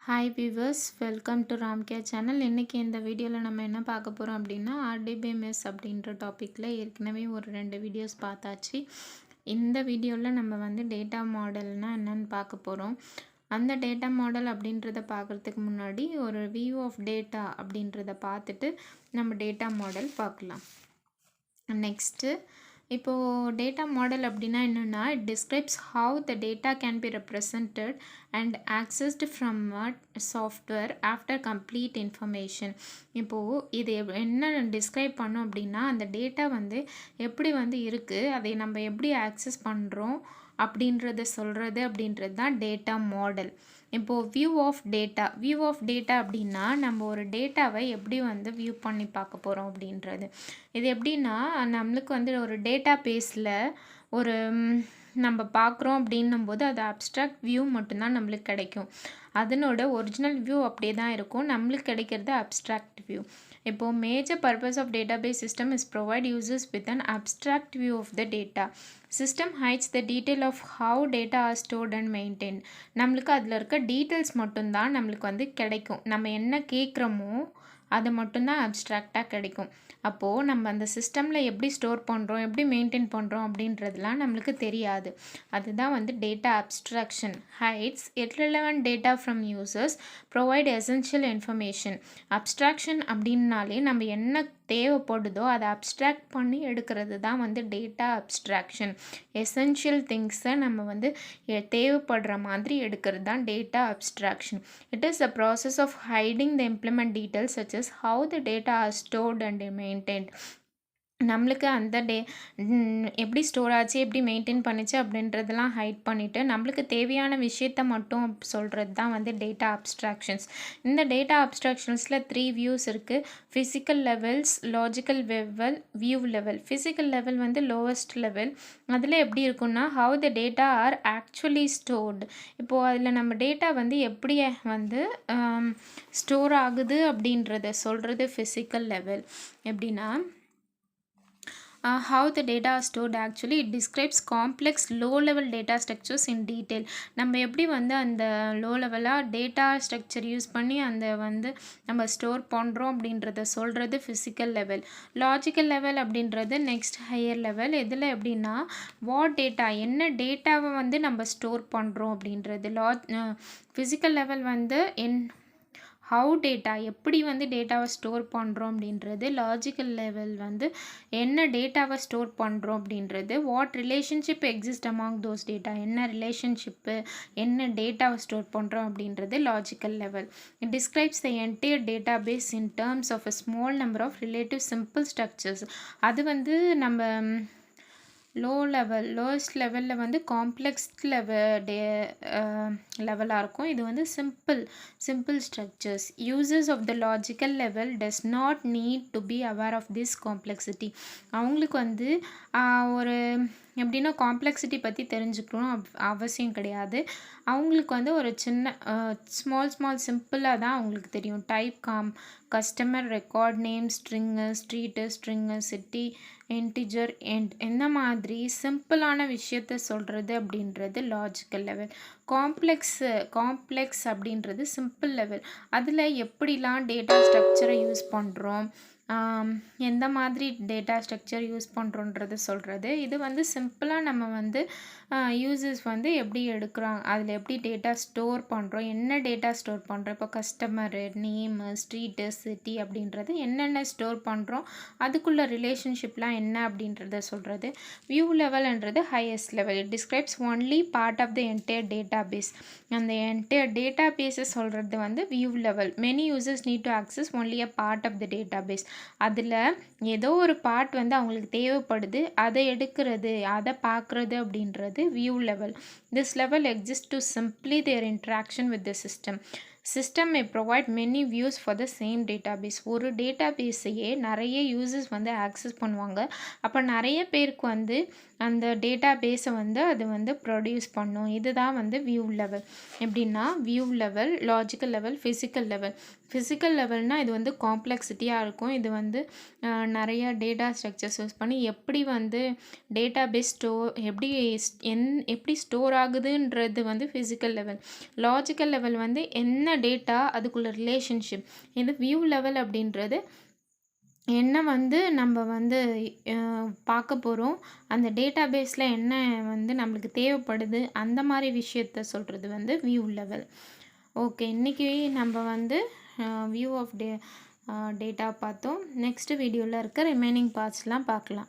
Hi viewers, welcome to Ramcare channel. இன்றைக்கி இந்த வீடியோவில் நம்ம என்ன பார்க்க போகிறோம் அப்படின்னா ஆர்டிபிஎம்எஸ் அப்படின்ற டாப்பிக்கில் ஏற்கனவே ஒரு 2 வீடியோஸ் பார்த்தாச்சு. இந்த வீடியோவில் நம்ம வந்து டேட்டா மாடல்னால் என்னென்னு பார்க்க போகிறோம். அந்த டேட்டா மாடல் அப்படின்றத பார்க்குறதுக்கு முன்னாடி ஒரு வியூ ஆஃப் டேட்டா அப்படின்றத பார்த்துட்டு நம்ம டேட்டா மாடல் பார்க்கலாம். நெக்ஸ்ட்டு இப்போது டேட்டா மாடல் அப்படின்னா என்னென்னா, it describes how the data can be represented and accessed from software after complete information. இப்போது இது என்ன டிஸ்கிரைப் பண்ணோம் அப்படின்னா, அந்த டேட்டா வந்து எப்படி வந்து இருக்குது, அதை நம்ம எப்படி ஆக்சஸ் பண்ணுறோம் அப்படின்றத சொல்கிறது அப்படின்றது தான் டேட்டா மாடல். இப்போது வியூ ஆஃப் டேட்டா அப்படின்னா நம்ம ஒரு டேட்டாவை எப்படி வந்து வியூ பண்ணி பார்க்க போகிறோம் அப்படின்றது. இது எப்படின்னா, நம்மளுக்கு வந்து ஒரு டேட்டா பேஸில் ஒரு நம்ம பார்க்குறோம் அப்படின்னும்போது அது அப்ஸ்ட்ராக்ட் வியூ மட்டும்தான் நம்மளுக்கு கிடைக்கும். அதனோட ஒரிஜினல் வியூ அப்படியே தான் இருக்கும். நம்மளுக்கு கிடைக்கிறது அப்ஸ்ட்ராக்ட் வியூ. இப்போது major purpose of database system is provide users with an abstract view of the data. System hides the detail of how data are stored and maintain. நம்மளுக்கு அதில் இருக்க டீட்டெயில்ஸ் மட்டும்தான் நம்மளுக்கு வந்து கிடைக்கும். நம்ம என்ன கேட்குறோமோ அது மட்டும்தான் அப்ஸ்ட்ராக்டாக கிடைக்கும். அப்போது நம்ம அந்த சிஸ்டமில் எப்படி ஸ்டோர் பண்ணுறோம், எப்படி மெயின்டைன் பண்ணுறோம் அப்படின்றதுலாம் நம்மளுக்கு தெரியாது. அதுதான் வந்து data abstraction. Heights irrelevant data from users, provide essential information. Abstraction அப்படின்னாலே நம்ம என்ன தேவைப்படுதோ அதை அப்ஸ்ட்ராக்ட் பண்ணி எடுக்கிறது தான் வந்து டேட்டா அப்ஸ்ட்ராக்ஷன். எசென்ஷியல் திங்ஸை நம்ம வந்து தேவைப்படுற மாதிரி எடுக்கிறது தான் data abstraction. It is the process of hiding the implement details such as how the data are stored and maintained. நம்மளுக்கு அந்த எப்படி ஸ்டோர் ஆச்சு, எப்படி மெயின்டைன் பண்ணிச்சு அப்படின்றதெல்லாம் ஹைட் பண்ணிவிட்டு நம்மளுக்கு தேவையான விஷயத்த மட்டும் சொல்கிறது தான் வந்து டேட்டா அப்ஸ்ட்ராக்ஷன்ஸ். இந்த டேட்டா அப்ஸ்ட்ராக்ஷன்ஸில் 3 வியூஸ் இருக்குது. Physical levels, logical level, view level. Physical level வந்து லோவஸ்ட் லெவல். அதில் எப்படி இருக்குன்னா, how the data are actually stored. இப்போது அதில் நம்ம டேட்டா வந்து எப்படி வந்து ஸ்டோர் ஆகுது அப்படின்றத சொல்கிறது ஃபிசிக்கல் லெவல். எப்படின்னா, how the data are stored. Actually it describes complex low level data structures in detail. நம்ம எப்படி வந்து அந்த லோ லெவலாக டேட்டா ஸ்ட்ரக்சர் யூஸ் பண்ணி அந்த வந்து நம்ம ஸ்டோர் பண்ணுறோம் அப்படின்றத சொல்கிறது ஃபிசிக்கல் லெவல். லாஜிக்கல் லெவல் அப்படின்றது நெக்ஸ்ட் ஹையர் லெவல். இதில் எப்படின்னா, வாட் டேட்டா, என்ன டேட்டாவை வந்து நம்ம ஸ்டோர் பண்ணுறோம் அப்படின்றது. ஃபிசிக்கல் லெவல் வந்து ஹவு டேட்டா, எப்படி வந்து டேட்டாவை ஸ்டோர் பண்ணுறோம் அப்படின்றது. லாஜிக்கல் லெவல் வந்து என்ன டேட்டாவை ஸ்டோர் பண்ணுறோம் அப்படின்றது. What relationship exist among those data, என்ன ரிலேஷன்ஷிப்பு, என்ன டேட்டாவை ஸ்டோர் பண்ணுறோம் அப்படின்றது logical level. It describes the entire database in terms of a small number of relative simple structures. அது வந்து நம்ம லோவஸ்ட் லெவலில் வந்து காம்ப்ளெக்ஸ் லெவலாக இருக்கும். இது வந்து simple structures. Users of the logical level does not need to be aware of this complexity. அவங்களுக்கு வந்து ஒரு எப்படின்னா காம்ப்ளெக்சிட்டி பற்றி தெரிஞ்சுக்கணும் அவசியம் கிடையாது. அவங்களுக்கு வந்து ஒரு சின்ன ஸ்மால் சிம்பிளாக தான் அவங்களுக்கு தெரியும். Type customer record, name string, street string, city integer, இந்த மாதிரி சிம்பிளான விஷயத்த சொல்கிறது அப்படின்றது லாஜிக்கல் லெவல். காம்ப்ளெக்ஸ் அப்படின்றது சிம்பிள் லெவல். அதில் எப்படிலாம் டேட்டா ஸ்ட்ரக்சரை யூஸ் பண்ணுறோம், எந்த மாதிரி டேட்டா ஸ்ட்ரக்சர் யூஸ் பண்ணுறோன்றது சொல்கிறது. இது வந்து சிம்பிளாக நம்ம வந்து யூசர்ஸ் வந்து எப்படி எடுக்கிறாங்க, அதில் எப்படி டேட்டா ஸ்டோர் பண்ணுறோம், என்ன டேட்டா ஸ்டோர் பண்ணுறோம். இப்போ கஸ்டமரு, நேமு, ஸ்ட்ரீட்டு, சிட்டி அப்படின்றது என்னென்ன ஸ்டோர் பண்ணுறோம், அதுக்குள்ள ரிலேஷன்ஷிப்லாம் என்ன அப்படின்றத சொல்கிறது. வியூ லெவல்ன்றது highest level. It describes only part of the entire database. அந்த என்டையர் டேட்டா பேஸை சொல்கிறது வந்து view level. Many users need to access only a part of the database. அதில் ஏதோ ஒரு பார்ட் வந்து அவங்களுக்கு தேவைப்படுது, அதை எடுக்கிறது, அதை பார்க்குறது அப்படின்றது view level. This level exist to simply their interaction with the system. System may provide many views for the same database. ஒரு டேட்டாபேஸையே நிறைய யூசர்ஸ் வந்து ஆக்சஸ் பண்ணுவாங்க. அப்போ நிறைய பேருக்கு வந்து அந்த டேட்டா பேஸை வந்து அது வந்து ப்ரொடியூஸ் பண்ணும். இதுதான் வந்து வியூ லெவல். எப்படின்னா, view level, logical level, physical level. Physical லெவல்னால் இது வந்து காம்ப்ளெக்சிட்டியாக இருக்கும். இது வந்து நிறைய டேட்டா ஸ்ட்ரக்சர்ஸ் யூஸ் பண்ணி எப்படி வந்து டேட்டா பேஸ் எப்படி ஸ்டோர் ஆகுதுன்றது வந்து ஃபிசிக்கல் லெவல். லாஜிக்கல் லெவல் வந்து என்ன டேட்டா அதுக்குள்ள ரிலேஷன்ஷிப். இது வியூ லெவல் அப்படின்றது என்ன வந்து நம்ம வந்து பார்க்க போகிறோம், அந்த டேட்டாபேஸில் என்ன வந்து நம்மளுக்கு தேவைப்படுது, அந்த மாதிரி விஷயத்த சொல்கிறது வந்து வியூ லெவல். ஓகே, இன்றைக்கி நம்ம வந்து வியூ ஆஃப் டேட்டா பார்த்தோம். நெக்ஸ்ட் வீடியோவில் இருக்க ரிமைனிங் பார்ட்ஸ்லாம் பார்க்கலாம்.